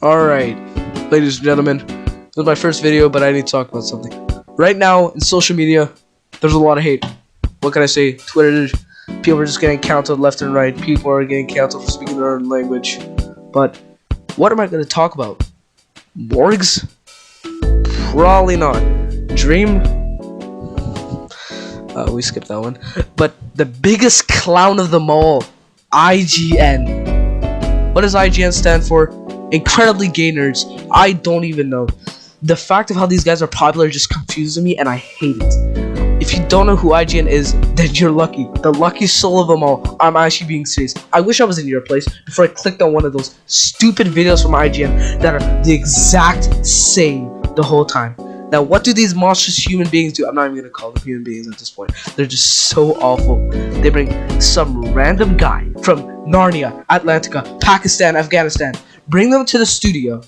Alright, ladies and gentlemen, this is my first video, but I need to talk about something. Right now, in social media, there's a lot of hate. What can I say? Twitter, people are just getting canceled left and right. People are getting canceled for speaking their own language. But, what am I going to talk about? Morgues? Probably not. Dream? We skipped that one. But, the biggest clown of them all, IGN. What does IGN stand for? Incredibly gay nerds. I don't even know. The fact of how these guys are popular just confuses me, and I hate it. If you don't know who IGN is, then you're lucky. The luckiest soul of them all. I'm actually being serious. I wish I was in your place before I clicked on one of those stupid videos from IGN that are the exact same the whole time. Now, what do these monstrous human beings do? I'm not even gonna call them human beings at this point. They're just so awful. They bring some random guy from Narnia, Atlantica, Pakistan, Afghanistan, bring them to the studio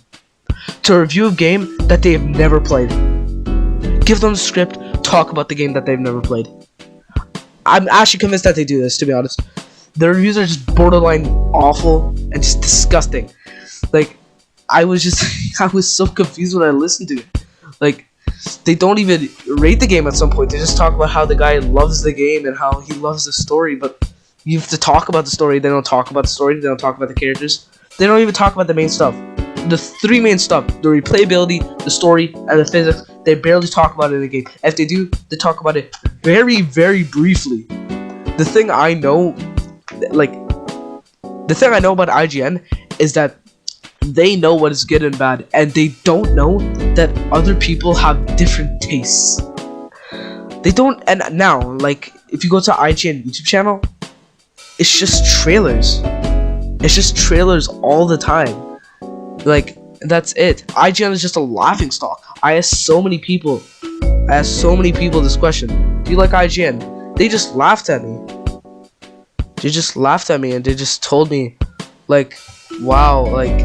to review a game that they have never played. Give them a script, talk about the game that they've never played. I'm actually convinced that they do this, to be honest. The reviews are just borderline awful and just disgusting. Like, I was so confused when I listened to it. Like, they don't even rate the game at some point. They just talk about how the guy loves the game and how he loves the story, but you have to talk about the story. They don't talk about the story. They don't talk about the characters. They don't even talk about the main stuff. The three main stuff: the replayability, the story, and the physics. They barely talk about it in the game. If they do, they talk about it very, very briefly. The thing I know about IGN is that they know what is good and bad, and they don't know that other people have different tastes. They don't, and now, like, if you go to IGN YouTube channel, it's just trailers. It's just trailers all the time. Like, that's it. IGN is just a laughing stock. I asked so many people this question. Do you like IGN? They just laughed at me. They just laughed at me and they just told me, like, wow, like,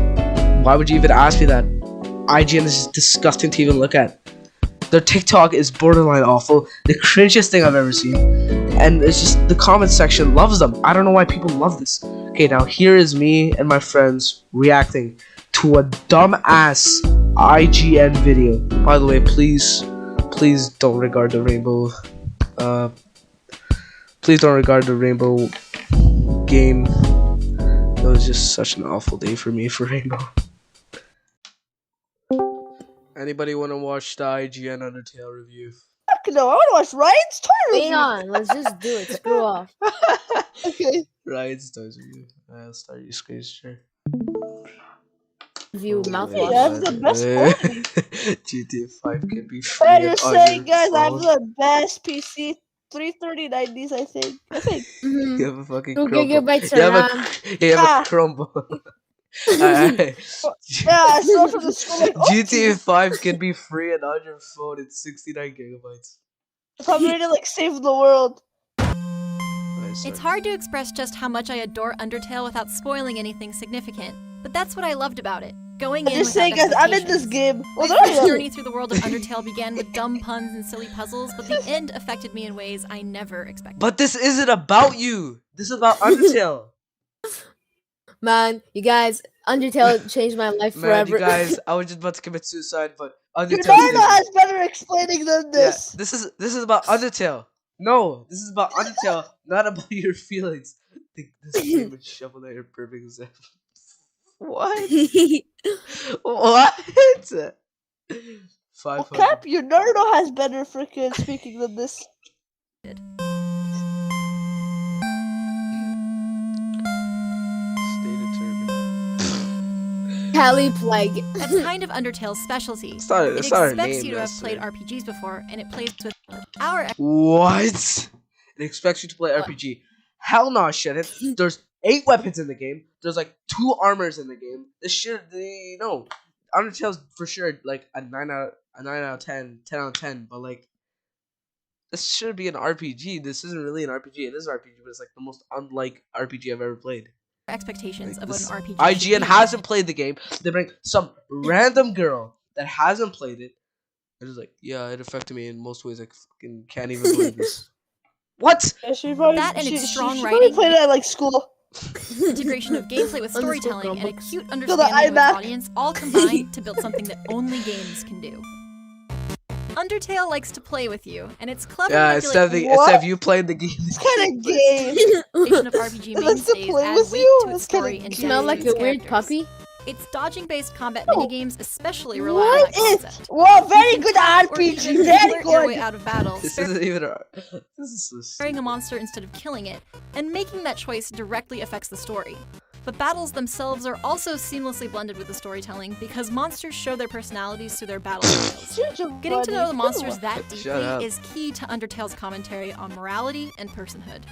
why would you even ask me that? IGN is just disgusting to even look at. Their TikTok is borderline awful. The cringiest thing I've ever seen. And it's just the comment section loves them. I don't know why people love this. Okay, now here is me and my friends reacting to a dumbass IGN video. By the way, please don't regard the rainbow. Please don't regard the rainbow game. It was just such an awful day for me for rainbow. Anybody want to watch the IGN Undertale review? Fuck no, I want to watch Ryan's toy review. Hang on, let's just do it. Screw off. Okay. Ryan's toys review. I'll start your screen share. Review mouthwash. Yeah, that's the best GTA 5 can be free. I'm just on saying, your guys, I have phone. the best PC. 33090s, I think. Mhm. You have a fucking 2 Chromebook. gigabytes You have RAM. you have a Chromebook. Alright. Yeah, I saw from the school, like, oh, GTA 5 can be free and on your phone. It's 69 gigabytes. I'm ready to, like, save the world. It's hard to express just how much I adore Undertale without spoiling anything significant, but that's what I loved about it. Going I'm in just saying, without guys, I'm in this expectations. game. Well, My there first you journey through the world of Undertale began with dumb puns and silly puzzles, but the end affected me in ways I never expected. But this isn't about you. This is about Undertale. Man, you guys, Undertale changed my life Man, forever. you guys, I was just about to commit suicide, but Your Undertale. Nardo has better explaining than this. Yeah, this is about Undertale. No, this is about Undertale, not about your feelings. This game would shovel at your perfect example. What? What? Well, 500. Cap, your Nardo has better freaking speaking than this. Stay determined. Cali Plague. That's kind of Undertale's specialty. It's not It our expects name, you to have that's played it. RPGs before, and it plays with our What? It expects you to play RPG. Hell no, shouldn't. There's 8 weapons in the game. There's like 2 armors in the game. This shit, no. Undertale's for sure like a 9 out of 10, 10 out of 10. But like, this should be an RPG. This isn't really an RPG. It is an RPG, but it's like the most unlike RPG I've ever played. expectations Like, of what this an RPG should IGN be. hasn't played the game. They bring some random girl that hasn't played it. And it's like, yeah, it affected me in most ways. I fucking can't even believe this. What? Yeah, she probably, That and its strong she probably writing. played it at, like, school. Integration of gameplay with Underscore storytelling, and a Chromebooks. cute understanding of its iMac. audience all combine to build something that only games can do. Undertale likes to play with you, and its clever Yeah, instead of What? you playing the game. What kind of game? manipulation of RPG It likes to mainstays play add with weight you? to its It's kinda story and gay. Smell depth like to a its weird characters. puppy. Its dodging-based combat No. minigames especially rely on What that is? concept. Wow, very You can good tap or RPG. even Very flirt your way good. out of battle, This isn't even a. This is so sparing a stupid. monster instead of killing it, and making that choice directly affects the story. But battles themselves are also seamlessly blended with the storytelling because monsters show their personalities through their battle styles. Getting to know the monsters that Shut up. deeply is key to Undertale's commentary on morality and personhood.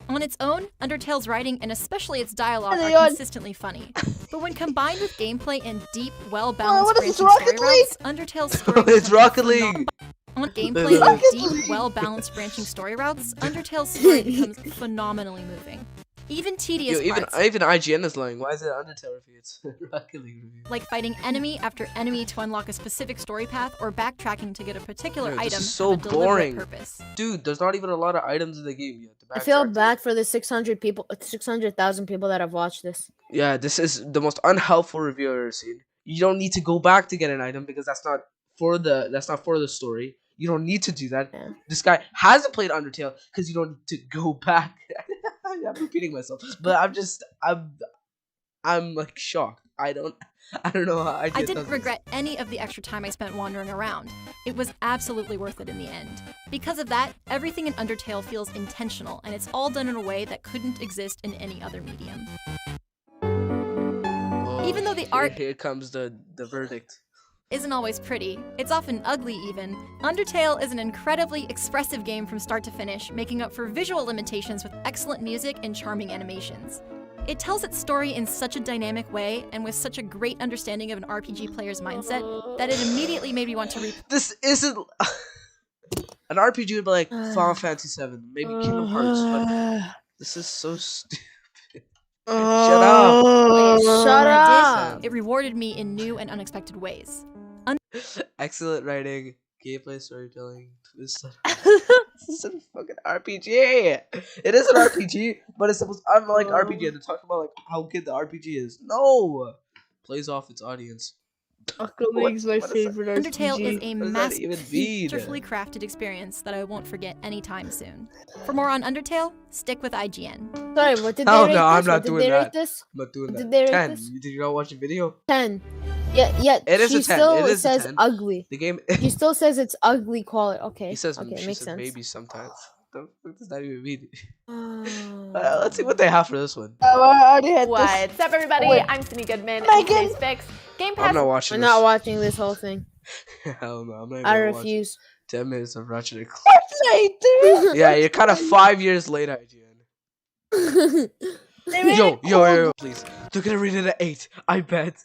On its own, Undertale's writing and especially its dialogue are Leon. consistently funny. But when combined with gameplay and deep, Oh, well-balanced what is branching this, story Rocket routes, Undertale's story It's becomes Rocket phenomenal. League. On gameplay Rocket and deep, League. well-balanced branching story routes, Undertale's story becomes phenomenally moving. Even tedious Even parts, IGN is lying. Why is it Undertale review? It's Rocket League review. like fighting enemy after enemy to unlock a specific story path or backtracking to get a particular Dude, this item, is so have a deliberate boring. purpose. Dude, there's not even a lot of items in the game yet. I feel bad for the 600,000 people that have watched this. Yeah, this is the most unhelpful review I've ever seen. You don't need to go back to get an item because that's not for the story. You don't need to do that. Yeah. This guy hasn't played Undertale because you don't need to go back. I'm repeating myself, but I'm like shocked. I don't know how I does didn't this. regret any of the extra time I spent wandering around. It was absolutely worth it in the end. Because of that, everything in Undertale feels intentional, and it's all done in a way that couldn't exist in any other medium. Oh, Even though the art here comes the verdict. isn't always pretty, it's often ugly even, Undertale is an incredibly expressive game from start to finish, making up for visual limitations with excellent music and charming animations. It tells its story in such a dynamic way and with such a great understanding of an RPG player's mindset that it immediately made me want to This isn't an RPG would be like Final Fantasy VII, maybe Kingdom Hearts, but this is so stupid. Shut up. Shut When up. it did, it rewarded me in new and unexpected ways. Excellent writing, gameplay, storytelling, twist. This is a fucking RPG. It is an RPG, but it's supposed unlike RPG. They're talking about like how good the RPG is. No, plays off its audience. Rocket League's my what is that? favorite Undertale is RPG. a What does that even mean? masterfully crafted experience that I won't forget anytime soon. For more on Undertale, stick with IGN. Sorry, what did they Hell rate no, I'm this? not What did doing they that. rate this? I'm not doing Did that. they rate 10. this? Did you not watch the video? 10. Yeah, It is she a 10. still It is a says 10. ugly. The game. She still says it's ugly quality. Okay. He says. Okay, She makes says sense. maybe sometimes. The fuck does that even mean? Oh. Let's see what they have for this one. I already had this. What's up, everybody? Wait. I'm Cindy Goodman. Megan. And today's fix. Game Pass I'm not watching I'm this. not watching this whole thing. Hell no, I'm not even I gonna watch refuse. 10 minutes of Ratchet and Clank. Later. Yeah, you're kind of 5 years late, IGN. Yo, please. They're gonna rate it at 8. I bet.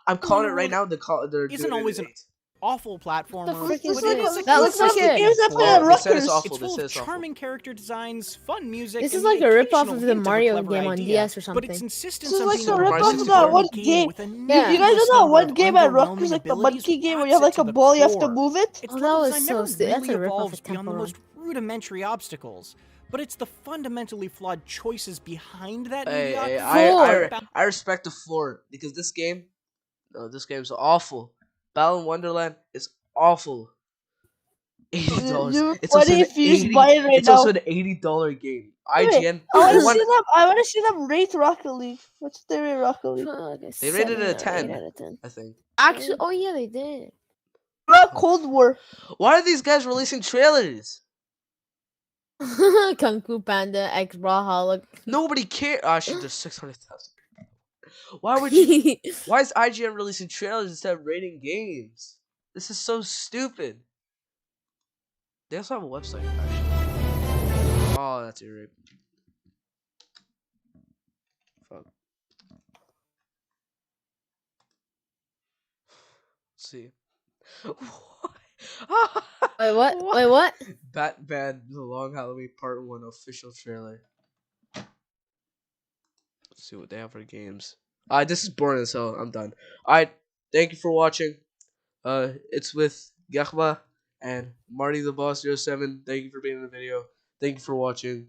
I'm calling it right now. They're Isn't doing it always at an 8. awful platformer. The frick is but this? it is a That looks like consistent it. Games I play Well, on they said Rutgers. it's awful. It's They full said of it's awful. charming character designs, fun music. This is and like a rip-off occasional of the hint a Mario clever game on idea, DS or But its something. insistence This is on like being a a rip-off of of that boring one game game. with a Yeah. You guys needless don't know number one of game at underwhelming Rutgers, like the abilities monkey game where you adds have like it a to the ball, you have to core. move it. Its Oh, that level was design so never stupid. That's really a rip-off evolves of beyond the Temple most rudimentary obstacles. But it's the fundamentally flawed choices behind that Hey, mediocrity. I respect the floor because this game's awful. Battle in Wonderland is awful. $80. You It's also funny an if you just 80 buy it right It's also now. an $80 game. Wait, IGN. I want they to want- see them. I want to see them rate Rocket League. What's their rate Rocket League? They rated it a 10. 10. Out of 10. I think. Actually, oh yeah, they did. What about Cold War? Why are these guys releasing trailers? Kung Fu Panda X Brawlhalla. Nobody cares. Shit, there's 600,000. Why would you? Why is IGN releasing trailers instead of rating games? This is so stupid. They also have a website, actually. Oh, that's your rape. Fuck. Let's see. Wait, what? Wait, what? Batman: The Long Halloween Part 1 official trailer. Let's see what they have for games. This is boring as hell. I'm done. Alright, thank you for watching. It's with Gahba and Marty the Boss 07. Thank you for being in the video. Thank you for watching.